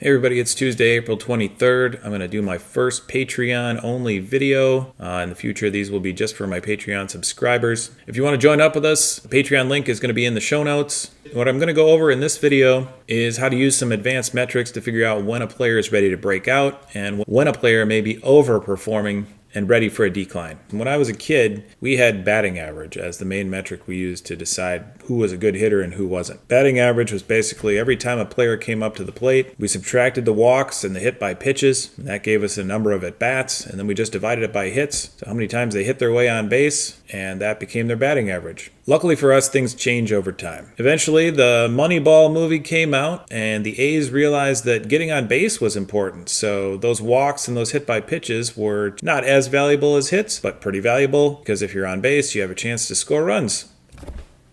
Hey everybody, it's Tuesday, April 23rd. I'm going to do my first Patreon-only video. In the future, these will be just for my Patreon subscribers. If you want to join up with us, the Patreon link is going to be in the show notes. What I'm going to go over in this video is how to use some advanced metrics to figure out when a player is ready to break out and when a player may be overperforming and ready for a decline. When I was a kid, we had batting average as the main metric we used to decide who was a good hitter and who wasn't. Batting average was basically every time a player came up to the plate, we subtracted the walks and the hit by pitches, and that gave us a number of at-bats, and then we just divided it by hits, so how many times they hit their way on base, and that became their batting average. Luckily for us, things change over time. Eventually, the Moneyball movie came out, and the A's realized that getting on base was important, so those walks and those hit by pitches were not as valuable as hits, but pretty valuable, because if you're on base, you have a chance to score runs.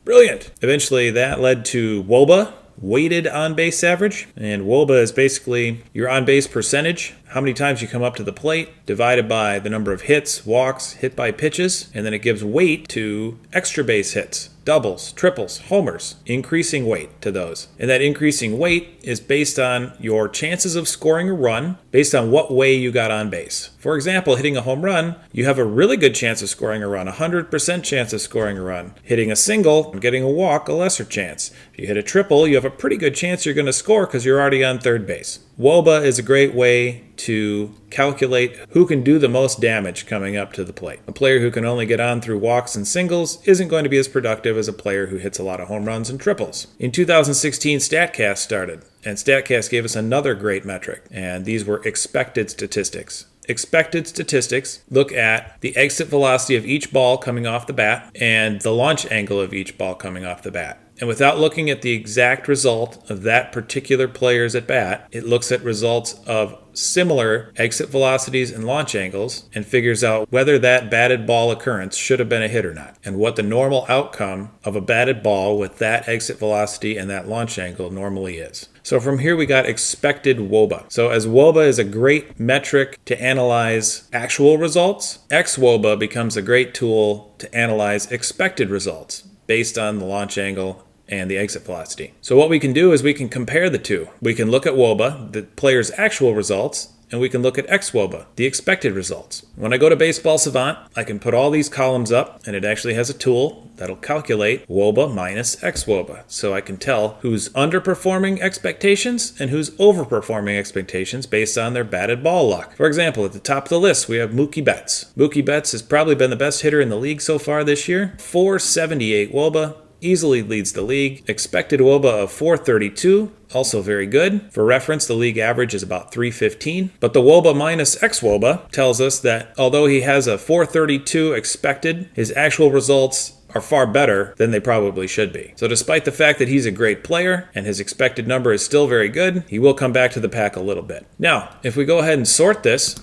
Brilliant! Eventually, that led to WOBA, weighted on-base average, and WOBA is basically your on-base percentage, how many times you come up to the plate, divided by the number of hits, walks, hit by pitches, and then it gives weight to extra base hits, doubles, triples, homers, increasing weight to those. And that increasing weight is based on your chances of scoring a run, based on what way you got on base. For example, hitting a home run, you have a really good chance of scoring a run, 100% chance of scoring a run. Hitting a single and getting a walk, a lesser chance. If you hit a triple, you have a pretty good chance you're going to score because you're already on third base. WOBA is a great way to calculate who can do the most damage coming up to the plate. A player who can only get on through walks and singles isn't going to be as productive as a player who hits a lot of home runs and triples. In 2016, StatCast started, and StatCast gave us another great metric, and these were expected statistics. Expected statistics look at the exit velocity of each ball coming off the bat and the launch angle of each ball coming off the bat. And without looking at the exact result of that particular player's at bat, it looks at results of similar exit velocities and launch angles and figures out whether that batted ball occurrence should have been a hit or not, and what the normal outcome of a batted ball with that exit velocity and that launch angle normally is. So from here we got expected WOBA. So as WOBA is a great metric to analyze actual results, xWOBA becomes a great tool to analyze expected results based on the launch angle and the exit velocity. So what we can do is we can compare the two. We can look at WOBA, the player's actual results, and we can look at xWOBA, the expected results. When I go to Baseball Savant, I can put all these columns up, and it actually has a tool that'll calculate WOBA minus xWOBA. So I can tell who's underperforming expectations and who's overperforming expectations based on their batted ball luck. For example, at the top of the list, we have Mookie Betts. Mookie Betts has probably been the best hitter in the league so far this year. 478 WOBA. Easily leads the league. Expected WOBA of 432, also very good. For reference, the league average is about 315. But the WOBA minus xWOBA tells us that although he has a 432 expected, his actual results are far better than they probably should be. So despite the fact that he's a great player and his expected number is still very good, he will come back to the pack a little bit. Now, if we go ahead and sort this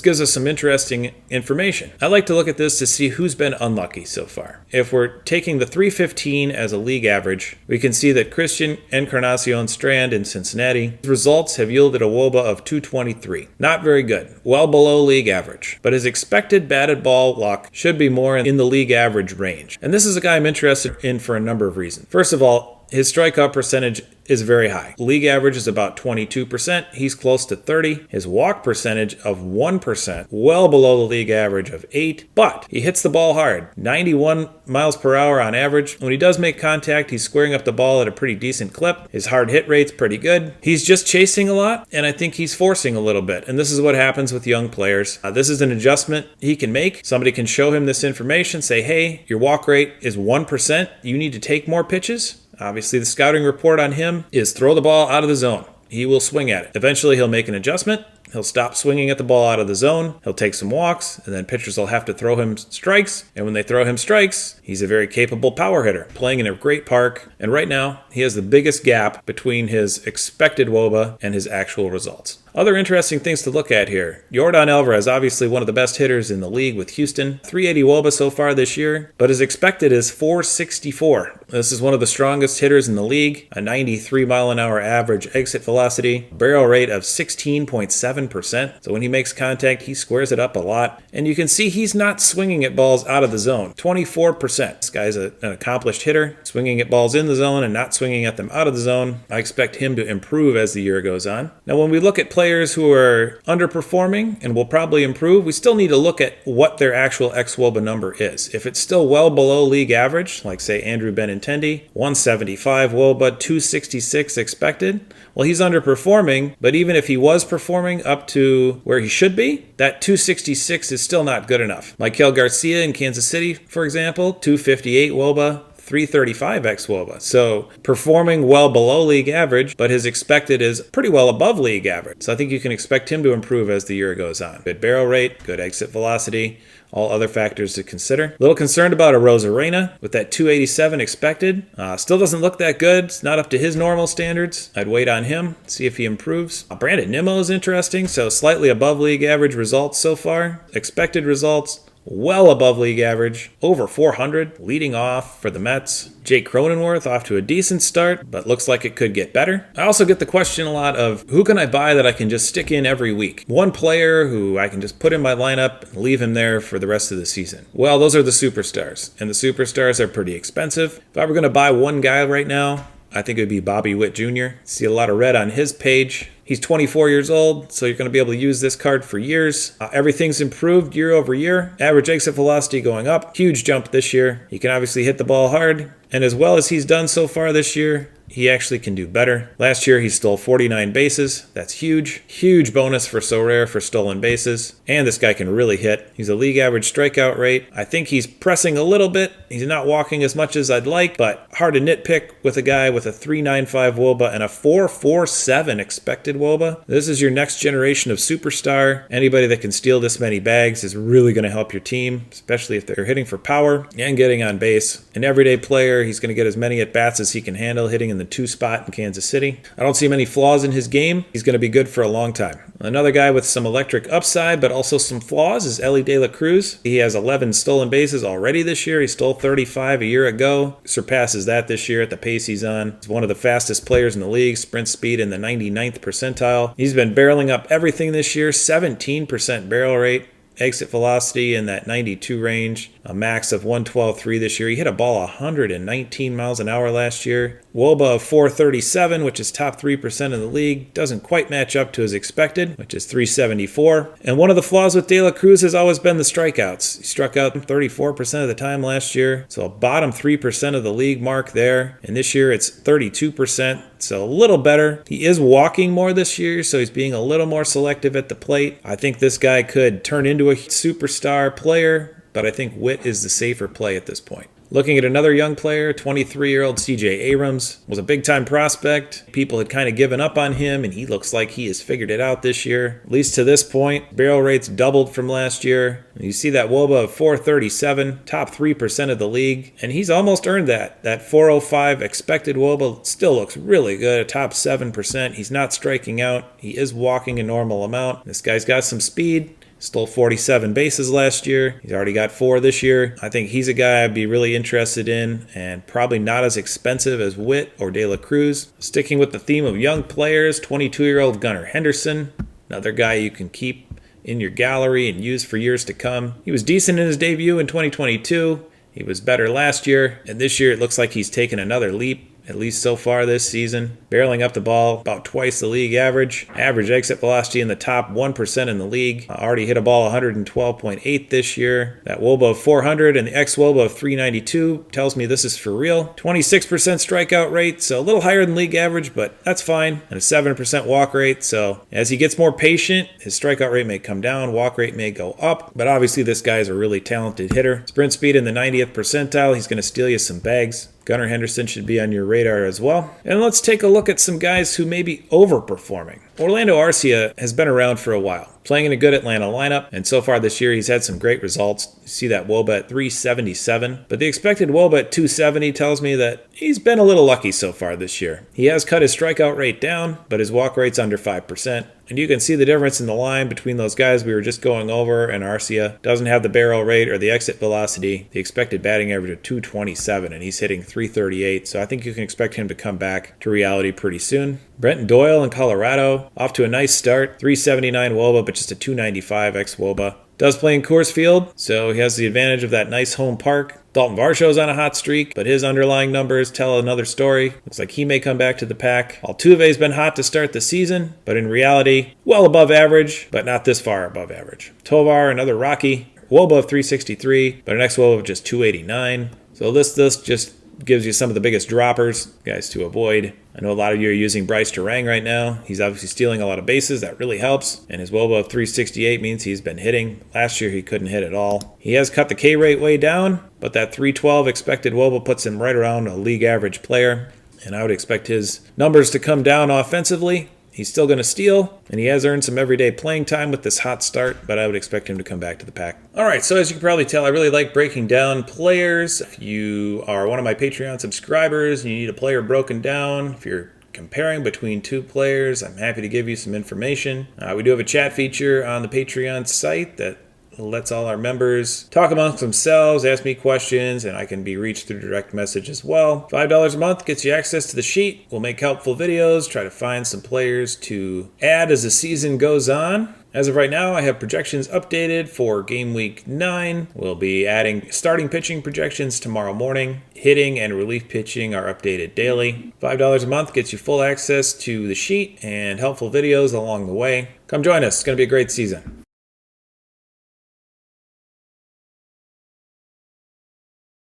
gives us some interesting information. I like to look at this to see who's been unlucky so far. If we're taking the 315 as a league average, we can see that Christian Encarnacion Strand in Cincinnati, his results have yielded a WOBA of 223. Not very good, well below league average, but his expected batted ball luck should be more in the league average range. And this is a guy I'm interested in for a number of reasons. First of all, his strikeout percentage is very high. League average is about 22%. He's close to 30. His walk percentage of 1%, well below the league average of 8. But he hits the ball hard, 91 miles per hour on average. When he does make contact, he's squaring up the ball at a pretty decent clip. His hard hit rate's pretty good. He's just chasing a lot, and I think he's forcing a little bit. And this is what happens with young players. This is an adjustment he can make. Somebody can show him this information, say, hey, your walk rate is 1%. You need to take more pitches. Obviously, the scouting report on him is throw the ball out of the zone. He will swing at it. Eventually, he'll make an adjustment. He'll stop swinging at the ball out of the zone. He'll take some walks, and then pitchers will have to throw him strikes. And when they throw him strikes, he's a very capable power hitter, playing in a great park. And right now, he has the biggest gap between his expected WOBA and his actual results. Other interesting things to look at here. Yordan Alvarez, obviously one of the best hitters in the league with Houston. 380 WOBA so far this year, but his expected is 464. This is one of the strongest hitters in the league. A 93 mile an hour average exit velocity. Barrel rate of 16.7%. So when he makes contact, he squares it up a lot. And you can see he's not swinging at balls out of the zone. 24%. This guy's an accomplished hitter, swinging at balls in the zone and not swinging at them out of the zone. I expect him to improve as the year goes on. Now, when we look at players who are underperforming and will probably improve, we still need to look at what their actual xWOBA number is. If it's still well below league average, like say Andrew Benintendi, 175 WOBA, 266 expected, well, he's underperforming, but even if he was performing up to where he should be, that 266 is still not good enough. Maikel Garcia in Kansas City, for example, 258 WOBA, 335 xWOBA. So performing well below league average, but his expected is pretty well above league average. So I think you can expect him to improve as the year goes on. Good barrel rate, good exit velocity, all other factors to consider. A little concerned about Arozarena with that 287 expected. Still doesn't look that good. It's not up to his normal standards. I'd wait on him, see if he improves. Brandon Nimmo is interesting, so slightly above league average results so far. Expected results, well above league average, over 400, leading off for the Mets. Jake Cronenworth off to a decent start, but looks like it could get better. I also get the question a lot of, who can I buy that I can just stick in every week? One player who I can just put in my lineup and leave him there for the rest of the season. Well, those are the superstars, and the superstars are pretty expensive. If I were going to buy one guy right now, I think it would be Bobby Witt Jr. See a lot of red on his page. He's 24 years old, so you're going to be able to use this card for years. Everything's improved year over year. Average exit velocity going up. Huge jump this year. He can obviously hit the ball hard. And as well as he's done so far this year, he actually can do better. Last year, he stole 49 bases. That's huge. Huge bonus for Sorare for stolen bases. And this guy can really hit. He's a league average strikeout rate. I think he's pressing a little bit. He's not walking as much as I'd like, but hard to nitpick with a guy with a 395 WOBA and a 447 expected WOBA. This is your next generation of superstar. Anybody that can steal this many bags is really going to help your team, especially if they're hitting for power and getting on base. An everyday player, he's going to get as many at-bats as he can handle, hitting in the 2 spot in Kansas City. I don't see many flaws in his game. He's going to be good for a long time. Another guy with some electric upside, but also some flaws is Elly De La Cruz. He has 11 stolen bases already this year. He stole 35 a year ago. Surpasses that this year at the pace he's on. He's one of the fastest players in the league. Sprint speed in the 99th percentile. He's been barreling up everything this year. 17% barrel rate. Exit velocity in that 92 range, a max of 112.3 this year. He hit a ball 119 miles an hour last year. WOBA of 437, which is top 3% in the league. Doesn't quite match up to his expected, which is 374. And one of the flaws with De La Cruz has always been the strikeouts. He struck out 34% of the time last year, so a bottom 3% of the league mark there. And this year it's 32%. So a little better. He is walking more this year, so he's being a little more selective at the plate. I think this guy could turn into a superstar player, but I think Witt is the safer play at this point. Looking at another young player, 23-year-old CJ Abrams, was a big-time prospect. People had kind of given up on him, and he looks like he has figured it out this year. At least to this point, barrel rates doubled from last year. You see that WOBA of 437, top 3% of the league, and he's almost earned that. That 405 expected WOBA still looks really good, a top 7%. He's not striking out. He is walking a normal amount. This guy's got some speed. Stole 47 bases last year. He's already got 4 this year. I think he's a guy I'd be really interested in, and probably not as expensive as Witt or De La Cruz. Sticking with the theme of young players, 22-year-old Gunnar Henderson, another guy you can keep in your gallery and use for years to come. He was decent in his debut in 2022. He was better last year, and this year it looks like he's taken another leap. At least so far this season. Barreling up the ball about twice the league average. Average exit velocity in the top 1% in the league. Already hit a ball 112.8 this year. That WOBA of 400 and the xWOBA of 392 tells me this is for real. 26% strikeout rate, so a little higher than league average, but that's fine. And a 7% walk rate, so as he gets more patient, his strikeout rate may come down, walk rate may go up, but obviously this guy is a really talented hitter. Sprint speed in the 90th percentile, he's going to steal you some bags. Gunnar Henderson should be on your radar as well. And let's take a look at some guys who may be overperforming. Orlando Arcia has been around for a while, playing in a good Atlanta lineup, and so far this year he's had some great results. You see that WOBA at 377, but the expected WOBA at 270 tells me that he's been a little lucky so far this year. He has cut his strikeout rate down, but his walk rate's under 5%. And you can see the difference in the line between those guys we were just going over, and Arcia doesn't have the barrel rate or the exit velocity, the expected batting average of 227, and he's hitting 338, so I think you can expect him to come back to reality pretty soon. Brenton Doyle in Colorado, off to a nice start, 379 WOBA, but just a 295 xWOBA. Does play in Coors Field, so he has the advantage of that nice home park. Dalton Varsho's on a hot streak, but his underlying numbers tell another story. Looks like he may come back to the pack. Altuve's been hot to start the season, but in reality, well above average, but not this far above average. Tovar, another Rocky, WOBA of 363, but an xWOBA of just 289. So this just gives you some of the biggest droppers, guys, to avoid. I know a lot of you are using Bryce Terang right now. He's obviously stealing a lot of bases. That really helps. And his WOBA of 368 means he's been hitting. Last year, he couldn't hit at all. He has cut the K rate way down, but that 312 expected WOBA puts him right around a league average player. And I would expect his numbers to come down offensively. He's still going to steal, and he has earned some everyday playing time with this hot start, but I would expect him to come back to the pack. All right, so as you can probably tell, I really like breaking down players. If you are one of my Patreon subscribers and you need a player broken down, if you're comparing between two players, I'm happy to give you some information. We do have a chat feature on the Patreon site that lets all our members talk amongst themselves, ask me questions, and I can be reached through direct message as well. $5 a month gets you access to the sheet. We'll make helpful videos, try to find some players to add as the season goes on. As of right now, I have projections updated for game week 9. We'll be adding starting pitching projections tomorrow morning. Hitting and relief pitching are updated daily. $5 a month gets you full access to the sheet and helpful videos along the way. Come join us. It's going to be a great season.